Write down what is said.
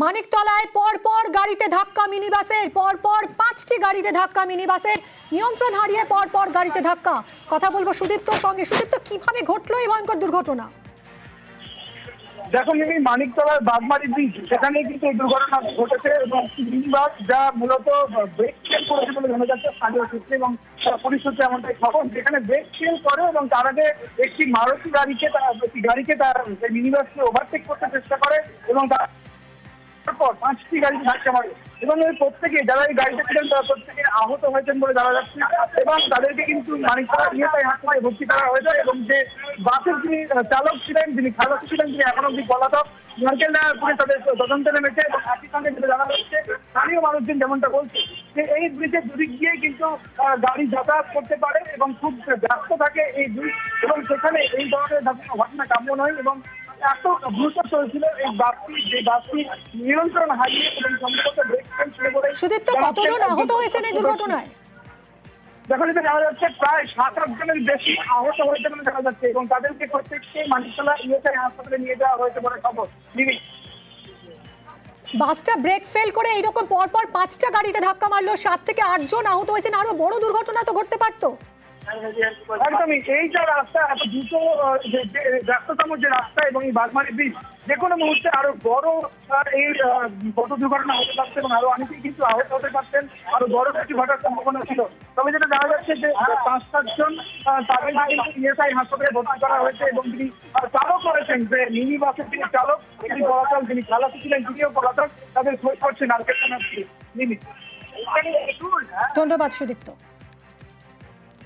মানিকতলায় পরপর গাড়িতে ধাক্কা মিনিবাসের, পরপর 5টি গাড়িতে ধাক্কা মিনিবাসের, নিয়ন্ত্রণ হারিয়ে পরপর গাড়িতে ধাক্কা। কথা বলবো সুদীপ্তর সঙ্গে। সুদীপ্ত, কিভাবে ঘটলো এই ভয়ঙ্কর দুর্ঘটনা? দেখুন, মানিকতলার বাগমারি ব্রিজ, সেখানে কিন্তু এই দুর্ঘটনা ঘটেছে এবং মিনিবাস যা মূলত ব্রেক ফেল করেছে বলে জানা যাচ্ছে স্থানীয় সূত্রে এবং পুলিশ সূত্রে এমনটাই খবর। যেখানে ব্রেক ফেল করে এবং তার আগে একটি মারুতি গাড়িকে তার মিনিবাসকে ওভারটেক করতে চেষ্টা করে এবং তারপর 5টি গাড়ি ধাক্কা মারে এবং এই প্রত্যেকে যারা এই গাড়িতে ছিলেন তারা প্রত্যেকে আহত হয়েছেন বলে জানা যাচ্ছে এবং তাদেরকে কিন্তু মানিকতলা নিয়ে হাসপাতালে ভর্তি করা হয়েছে এবং যে বাসের যিনি চালক ছিলেন, যিনি খালাসি ছিলেন, তিনি এখনো অব্দি পলাতক। নারকেল পুলিশ তাদের তদন্ত নেমেছে এবং একই সঙ্গে যেটা জানা যাচ্ছে স্থানীয় মানুষজন যেমনটা বলছে যে এই ব্রিজের দুদিক দিয়ে কিন্তু গাড়ি যাতায়াত করতে পারে এবং খুব ব্যস্ত থাকে এই ব্রিজ এবং সেখানে এই ধরনের ঘটনা কাম্য নয় এবং এত দ্রুত চলছিল এই বাসটি নিয়ন্ত্রণ হারিয়ে এবং সম্ভবত ব্রেক ফেল শুরু করে। সুদীপ্ত, কতজন আহত হয়েছেন এই দুর্ঘটনায়? দেখুন, এটা জানা যাচ্ছে প্রায় 7-8 জনের বেশি আহত হয়েছে বলে জানা যাচ্ছে এবং তাদেরকে প্রত্যেককে মানিকতলা ইএসআই হাসপাতালে নিয়ে যাওয়া হয়েছে বলে খবর। বাসটা ব্রেক ফেল করে এইরকম পরপর 5টা গাড়িতে ধাক্কা মারলো, 7 থেকে 8 জন আহত হয়েছেন। আরো বড় দুর্ঘটনা তো ঘটতে পারতো। একদমই, এই যে রাস্তা এত দ্রুত ব্যস্ততম যে রাস্তা এবং এই বাগমারি ব্রিজ যে কোনো মুহূর্তে আরো বড় এই পথ দুর্ঘটনা হতে পারছে এবং আরো অনেকেই কিন্তু আহত হতে পারতেন, আরো বড় কিছু ঘটার সম্ভাবনা ছিল। তবে যেটা জানা যাচ্ছে যে 5-7 জন তাদেরকে কিন্তু ইএসআই হাসপাতালে ভর্তি করা হয়েছে এবং তিনি চালক করেছেন যে মিনি বাসের যিনি চালক, তিনি পলাতক, যিনি খালাসি ছিলেন তিনিও পলাতক। তাদের খোঁজ করছে নারকেল থানার পুলিশ। ধন্যবাদ সুদীপ্ত।